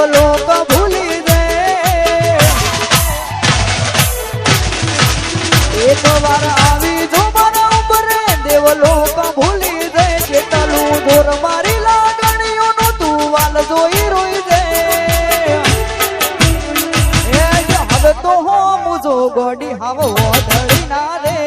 દેવલોક ભૂલી દે એક વાર આવી જો મારા ઉંબરે દેવલોક ભૂલી દે કેટલું દૂર મારી લાગણીઓનું તું વાલ જોઈ રોઈ દે એ હવે તો હો મુજો ગોડી હાવો ધડી ના દે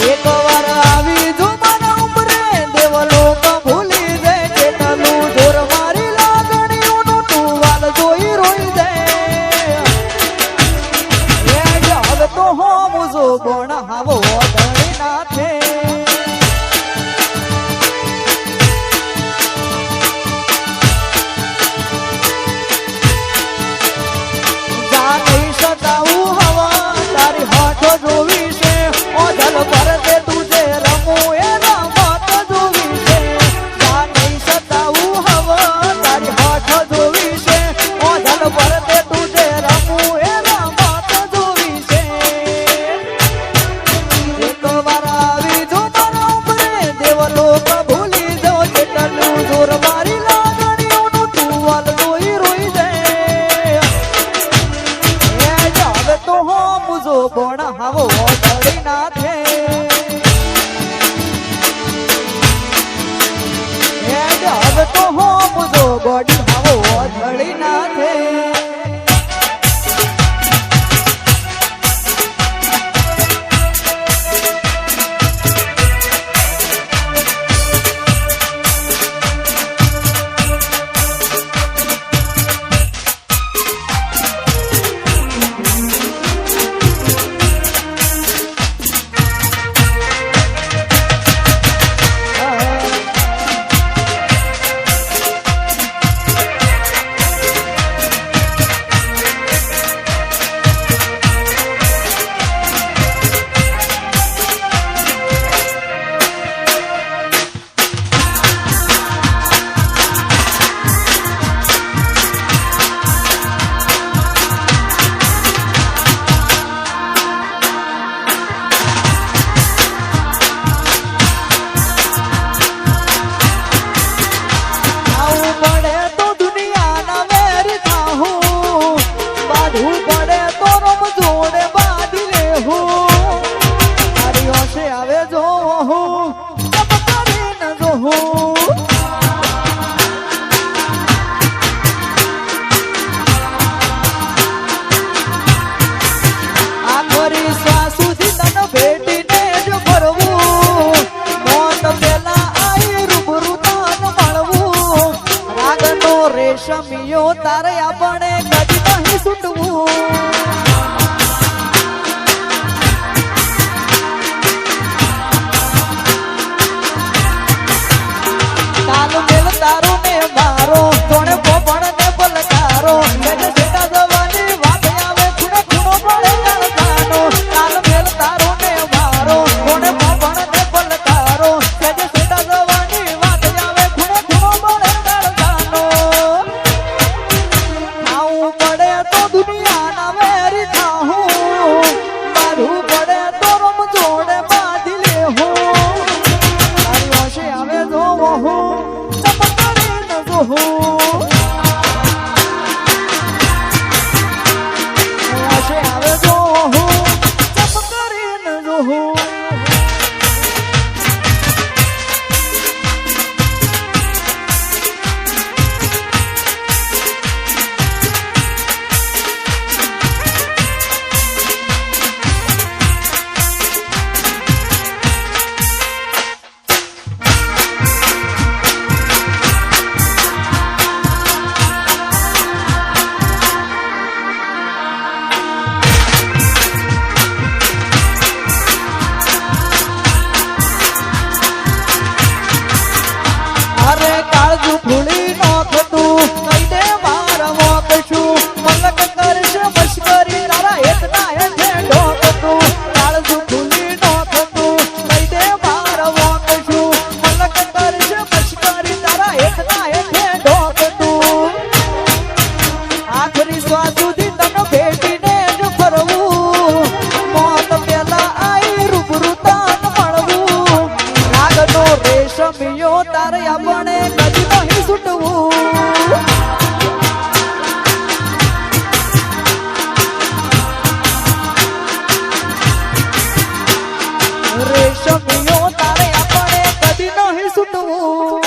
એક વાર આવી જો મારા ઉંબરે દેવલોક ભૂલી દે કેટલું દૂર મારી લાગણીઓનું તું વાલ જોઈ રોઈ દે એ હવે તો હો મુજો ગોણ હાવો ધણી ના થે જા નહીં સતાવું હવા તારી હોઠો જોવી છે ઓઢલ પર દે તુજે રમું એ રમત જોવી છે જા નહીં સતાવું હવા તારી હોઠો જોવી છે ઓઢલ પર દે તુજે રમું એ રમત જોવી છે એક વાર આવી જો મારા ઉંબરે દેવલોક ભૂલી દો કેટલું દૂર મારી લાગણીઓનું તું વાલ જોઈ રોઈ દે એ હવે તો હો મુજો ગોણ હાવો ધડી ના થે એ હવે તો હો મુજો ગોડી હાવો ધડી ના થે રેશમિયો તારે આપણે કદી નહીં છૂટવું કાલ મેલ તારો ને મારો તોણે પોપણ ને પલકારો મેને સેટા જવાની વાત આવે ખૂણે ખૂણો પડે કાળજાનો કાલ મેલ તારો ને મારો તોણે પોપણ ને પલકારો મેને સેટા જવાની વાત આવે ખૂણે ખૂણો પડે કાળજાનો આવું પડે તો દુનિયાના વેરી થાઉં મારું પડે તો રમ જોડે બાંધી લેહું તારી ઓશે આવે જોવો હું ચમકારી ન જોઉં ઓશે આવે જોવો હું ચમકારી ન જોઉં રેશમિયો તારે આપણે કદી નહીં છૂટવું રેશમિયો તારે આપણે કદી નહીં છૂટવું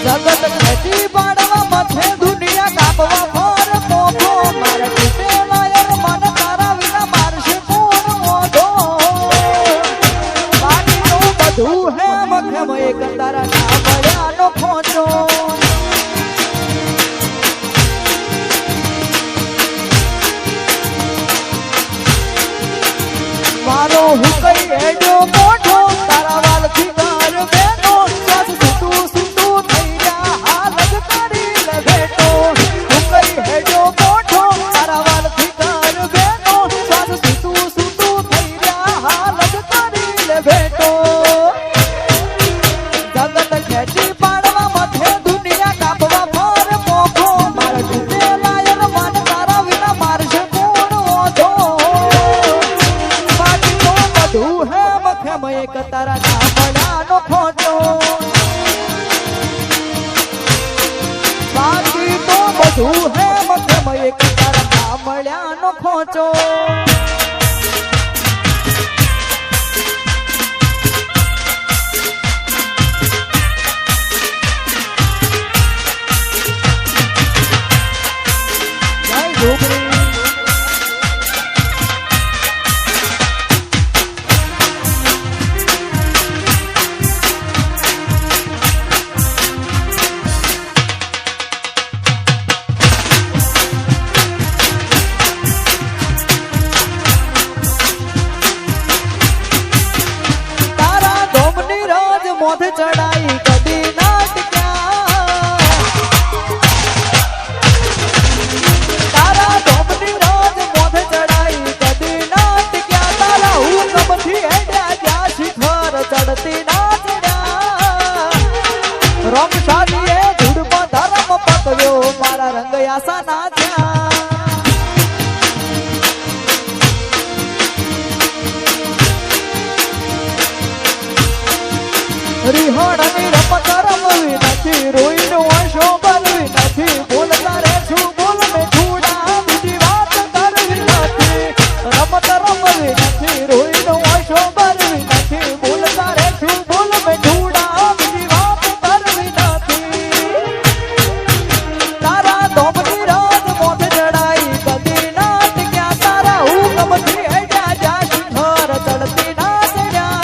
જગત ખેતી પાડવા મથે દુનિયા કાપવા ફોર પોફો મારા તૂટેલા યાર મન તારા વિના મારશે કોણ ઓઢો બાકી તો બધું હે મખમ એક તારા ના મળ્યાનો ખોટો મારો હું કઈ હેડો મોઢો તારા વાલથી ઘર બેનો સ્વાદ સુટું સુટું થઈ ગયા હાલત કરી લે બેટો હું કઈ હેડો મોઢો તારા વાલથી ઘર બેનો સ્વાદ સુટું સુટું થઈ ગયા હાલત કરી લે બેટો જગત ખેંચી પાડવા મથે દુનિયા કાપવા ફોર પોખો મારા તૂટેલા યાર મન તારા વિના મારશે કોણ ઓઢો તું હે મખમ એક તારા ના મળ્યાનો ખોટો બાકી તો બધું હે મખમ એક તારા ના મળ્યાનો ખોટો જય ડોગરી મોઢ ચડાઈ કદી નાટક્યા તારા ધોમની રાજ મોઢ ચડાઈ કદી નાટક્યા તારા હુકમથી હેડ્યા જ્યાં શિખર ચડતી નાચડ્યા રમશાદીએ ધૂળમાં ધર્મ પકવ્યો મારા રંગ આશા નાચ્યા રિહાણાની રમત રમવી નથી રોઈનો આંશો બનવી નથી બોલતા રહેશું બોલ મે છૂડા બીજી વાત કરવી નથી રમત રમવી નથી રોઈનો આંશો બનવી નથી બોલતા રહેશું બોલ મે છૂડા બીજી વાત કરવી નથી તારા ધોમની રાત મોઢ ચડાઈ કદી નાટક્યા તારા હુકમથી હેડ્યા જા શિખર ચડતી નાચડ્યા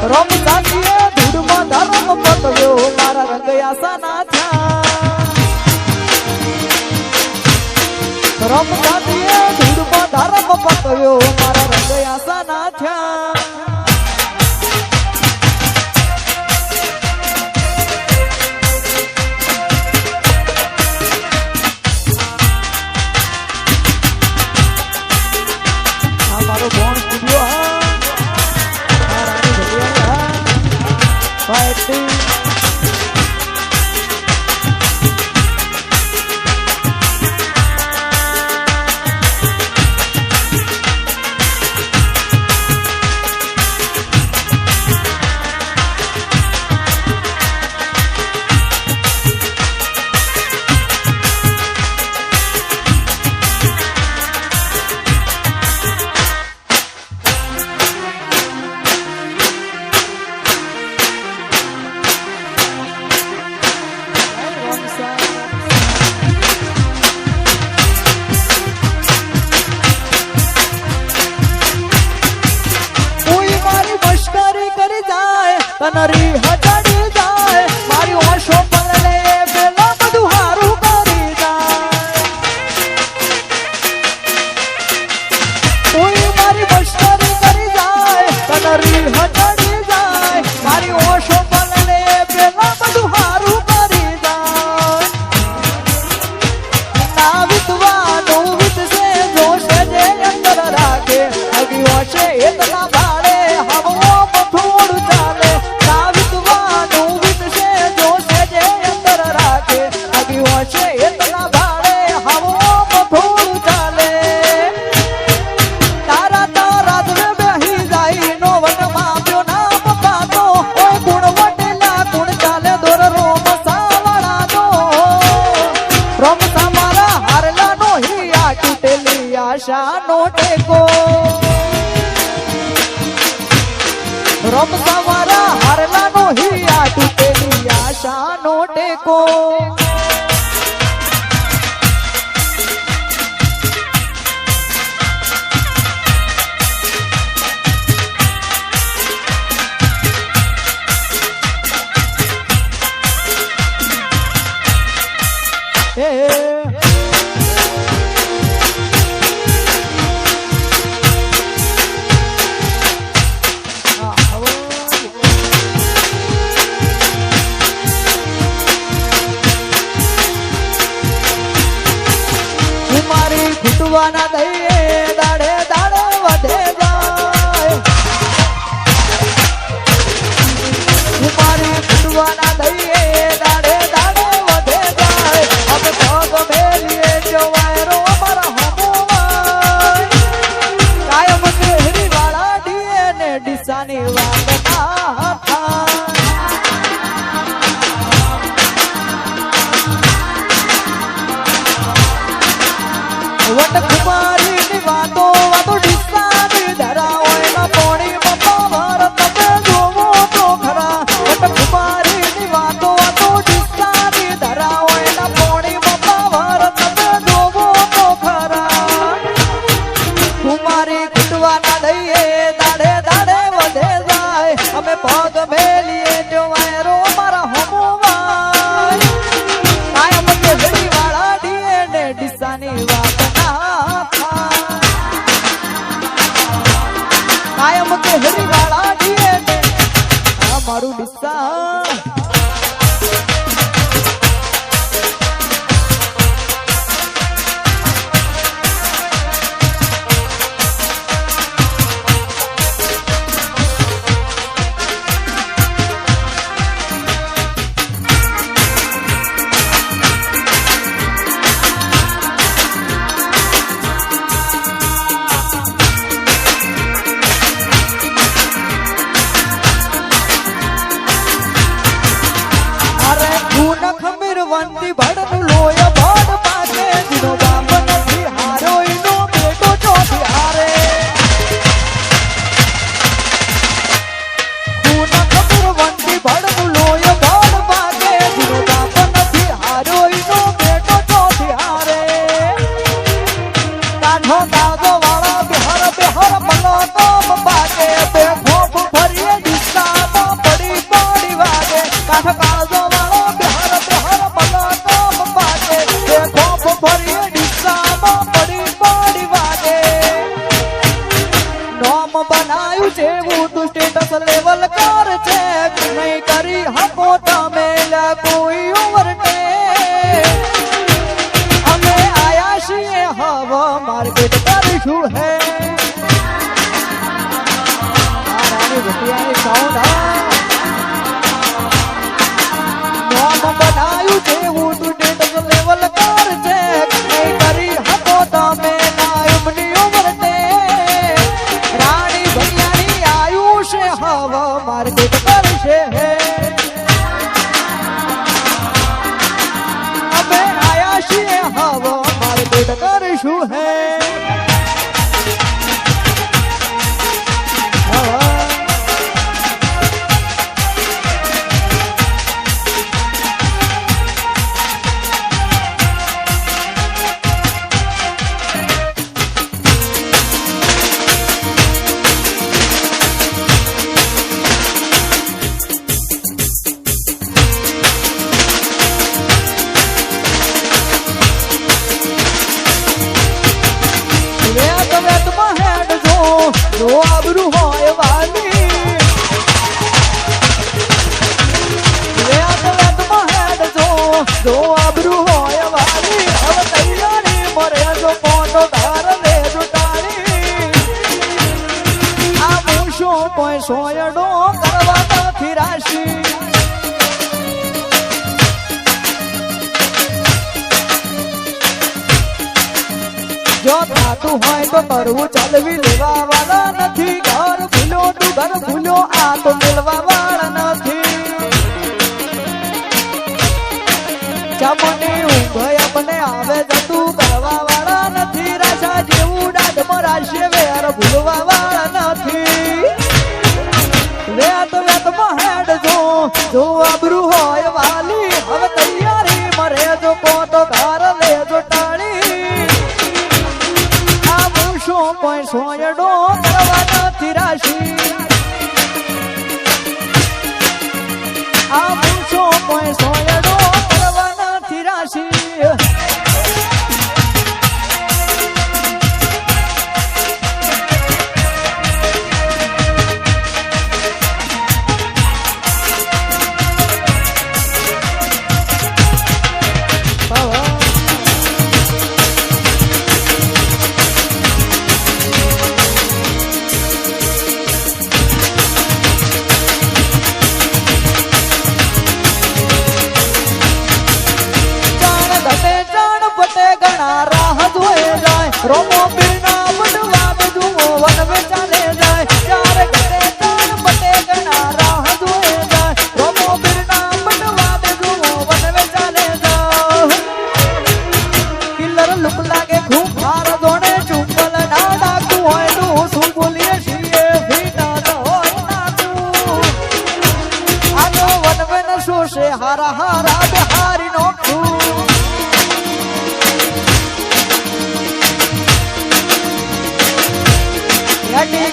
રમસાતીએ ધૂળમાં ધર્મ પકવ્યો મારા રંગ આશા નાથ્યા રમસાતીએ ધૂળમાં ધર્મ પકવ્યો મારા રંગ આશા નાથ્યા કોઈ મારી મશ્કરી કરી જાય તનરી હટાડી જાય મારી ઓશો પલળે પેલા બધું હારું કરી જાય કોઈ મારી મશ્કરી કરી જાય તનરી હટાડી જાય મારી ઓશો પલળે પેલા બધું હારું કરી જાય ના વિધવાનું વિધશે જોશે જે અંદર રાખે અગી ઓશે એટલા ભાડે હવો થોડું ચાલે ના વિધવાનું વિધશે જોશે જે અંદર રાખે અગી ઓશે એટલા ભાડે હવો થોડું ચાલે તારા તારા દવે બેહી જાય નો વટ માપ્યો ના પપાતો ઓય ગુણ વટેલા ગુણ ચાલે દોર રોમ સાવડા દો રોમ તમારા હારલા નો હિયા તૂટેલી આશા નો ટેકો રોમ તમારા હારલા નો હિયા તૂટેલી આશા નો ટેકો મારી ઘૂંટવાના દઈએ દાડે દાડે વધે જાય મારી ઘૂંટવાના દઈએ દાડે દાડે વધે જાય હવે પગ મેલીએ જવાય રો અમારા હમોવાય કાયમ કેહરી વાળા ડીએ ને ડીસાની વાત ના થાય વટ કુમારી ની વાતો વાતો ડીસાની ધરા ઓયના પોણી પપ્પા વાર તમે જોવો તો ખરા વટ કુમારી ની વાતો વાતો ડીસાની ધરા ઓયના પોણી પપ્પા વાર તમે જોવો તો ખરા કુમારી કુટવાના દઈએ દાડે દાડે વધે જાય અમે પગ મેલીએ જોવાય રો મારા હમોવાય કાયમ કે ઘડી વાળા ડીએ ને ડીસાની વાત કાયમ કે હરી વાળા ડીએ ને આ મારું ડીસા ખમીરવંતી ભડનું લોય ભડ પાકે જીનો બાપ નથી હારો ઈનો બેટો ચોથી હારે ખૂન ખમીરવંતી ભડનું લોય ભડ પાકે જીનો બાપ નથી હારો ઈનો બેટો ચોથી હારે કાઠો કાગો વાળા બિહાર બિહાર મલો તો પાકે બે ખોફ ફરીએ દિશામાં પડી પડી વાગે કાઠ કાળજો વાળો બિહાર બિહાર મલો તો પાકે બે ખોફ ફરીએ દિશામાં પડી પડી વાગે નોમ બનાયું જેવું તું સ્ટેટસ લેવલ કર છે નહીં કરી હકો તમે કોઈ ઓવરટે અમે આયા છીએ હવે માર્કેટ કરીશું હે રાણી ભટિયાની સાઉન્ડ નોમ બનાયું જેવું તું સ્ટેટસ લેવલ કર છે નહીં કરી હકો તમે નાયમની ઉમરતે રાણી ભટિયાની આયુષ્ય હવે માર્કેટ કરશે હે અમે આયા છીએ હવે માર્કેટ કરીશું હે જો આબરૂ હોય વાલી વેત વેતમાં હેડ જો આબરૂ હોય વાલી હવે તૈયારી મરે જો મોટો ધાર લે જુટાણી આ મૂછો કોઈ સોયડો કરવા નથી રાશી જો થાતું હોય તો કરવું ચાલવી લેવા વાળા નથી ઘર ભૂલ્યો તું ઘર ભૂલ્યો આ તો મેળવા વાળા નથી ચમની ઊંઘ મને આવે જતું કરવા વાળા નથી રાજા જેવું દાઢમાં રાશે વેર ભૂલવા વાળા નથી વેત વેતમાં હેડ જો આબરૂ હોય વાલી હવે તૈયારી મરે જો કોતો ઘર લેજો ટાળી આ મૂછો કોઈ સોયડો કરવા નથી રાશી આ મૂછો કોઈ સોયડો કરવા નથી રાશી રોમો પીરના બડવા બધું વન વેચાલે જાય ચાર ઘરે ચાર પટે ગણા રાહ જોએ જાય રોમો પીરના બડવા બધું વન વેચાલે જાય કિલ્લર લુક લાગે ખૂબ હાર દોડે ચુંબલ ના ડાકું હોય તું શું બોલીએ છીએ ભીના તો હોય નાકું આનો વન વેન શોષે હારા હારા બિહારી નો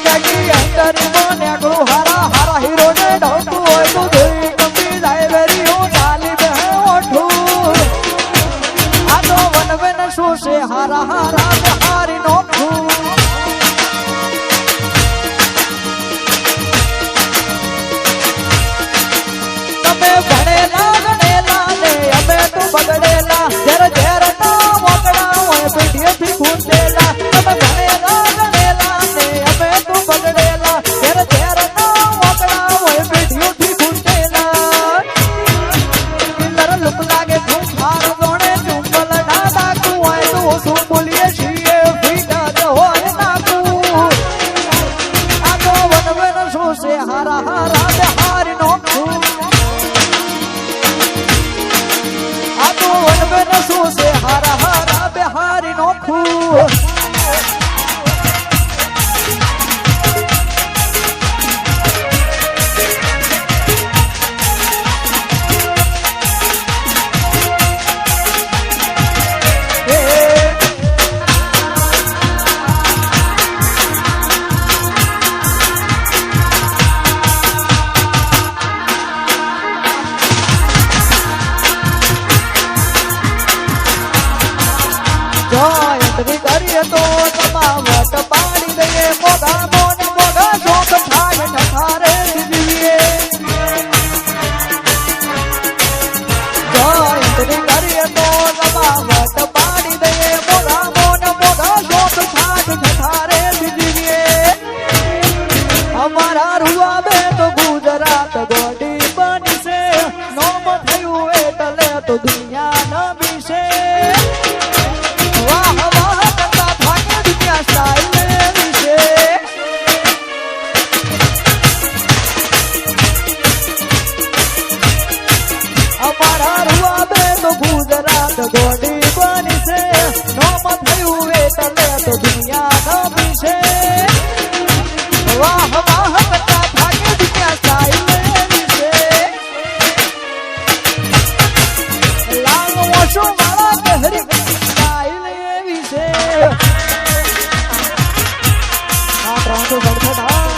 કાકી અંતર મને ગો હારા હારા હીરો ને ઢોકું હોય તો ધોઈ કંપી જાય વેરી હું ચાલી બે ઓઠું આ તો વન વેન શું છે હારા હારા બિહારી નોખું તમે ભણેલા ગણેલા ને અમે તો બગડેલા ઝેર ઝેર ના મોકડા હોય પેઢીએથી ખૂંદેલા તમે ભણેલા ગણેલા ને અમે તો બગડેલા ઝેર ઝેર ના મોકડા હોય પેઢીઓથી ખૂંદેલા કિલ્લર લુક લાગે તું ખાર જોડે ચુંબલ ના ડાકું હોય તો શું બોલીએ છીએ ભીગા તો હોય નાકું આ તો વન વેન શું છે હારા હારા બિહારી નોખું આ તો વન વેન શું છે હારા હારા બિહારી નોખું કરીએ તો તમાવટ પાડી દઈએ મોગા મોન મોગા શોખ થાય ઠઠારે દીવીએ જયંતની કરીએ તો તમાવટ પાડી દઈએ મોગા મોન મોગા શોખ થાય ઠઠારે દીવીએ અમારા રૂવા બે તો ગુજરાત ગોડી બનશે નોમ થયું એટલે તો દુનિયા નમી છે વાહ વાહ કરતા ભાગે દુનિયા સ્ટાઇલ વિશે અમારા રૂવા બે તો ગુજરાત ગોડી બની છે નોમ થયું એટલે તો દુનિયા નમી છે વાહ વાહ કરતા ભાગે દુનિયા સ્ટાઇલ વિશે લાલ ઓછો વાળા કહેરી તો ગડબડા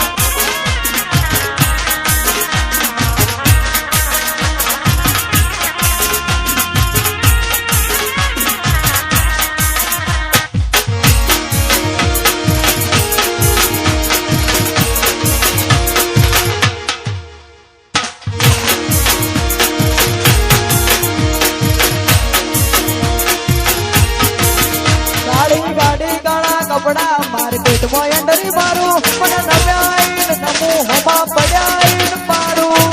કપડા માર્કેટમાં એન્ડરી મારું મને નવ્યાઈને નમું હોમાં પડ્યાઈને પાડું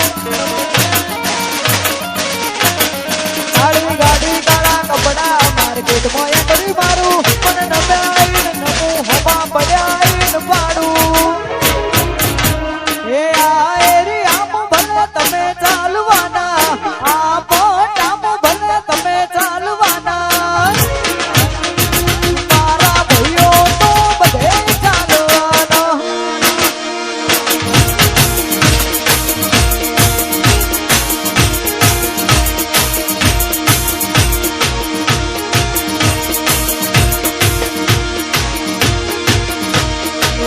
કાળી ગાડી કાળા કપડા માર્કેટમાં એન્ડરી મારું મને નવ્યાઈને નમું હોમાં પડ્યાઈને પાડું એ આ એરિયામાં ભલે તમે ચાલવાના આ પોટામાં ભલે તમે ચાલવાના મારા ભાઈઓ તો બધે ચાલવાના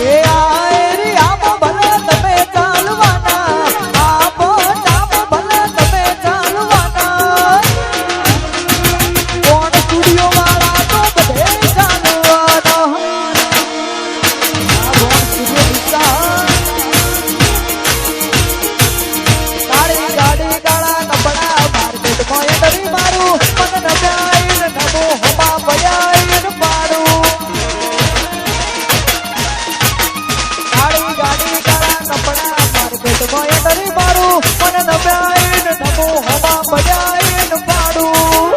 એ આ એરિયામાં ભલે તમે ચાલવાના આ પોટામાં ભલે તમે ચાલવાના કોણ સ્ટુડિયો વાળા તો બધે ચાલવાના આ કોણ સ્ટુડિયો વિસ્તાર કાળી ગાડી કાળા કપડા માર્કેટમાં એન્ટરી મારું મને નજાઈને નમો હમા પડ્યાઈને પાડું કાળી ગાડી કાળા કપડા માર્કેટમાં એન્ટરી મારું મને નજાઈને નમો હમા પડ્યાઈને પાડું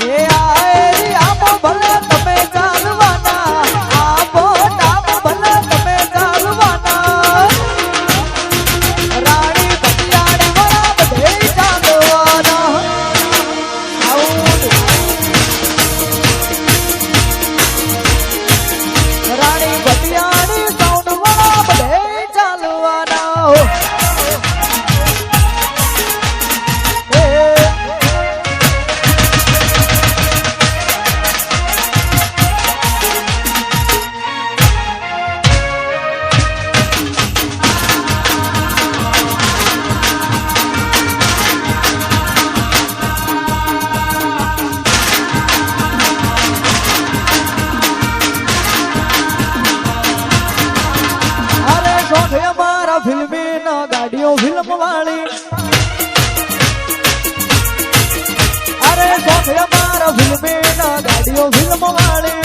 એ આ એરિયામાં ભલે તમે ચાલવાના આ પોટામાં ભલે તમે ચાલવાના રાણી ભટિયાણી વાળા બધે ચાલવાના રાણી ભટિયાણી સાઉન્ડ વાળા બધે ચાલવાના અરે શોખ અમારા ફિલ્મી ના ગાડીઓ ફિલ્મ વાળી અરે શોખ અમારા ફિલ્મી ના ગાડીઓ ફિલ્મ વાળી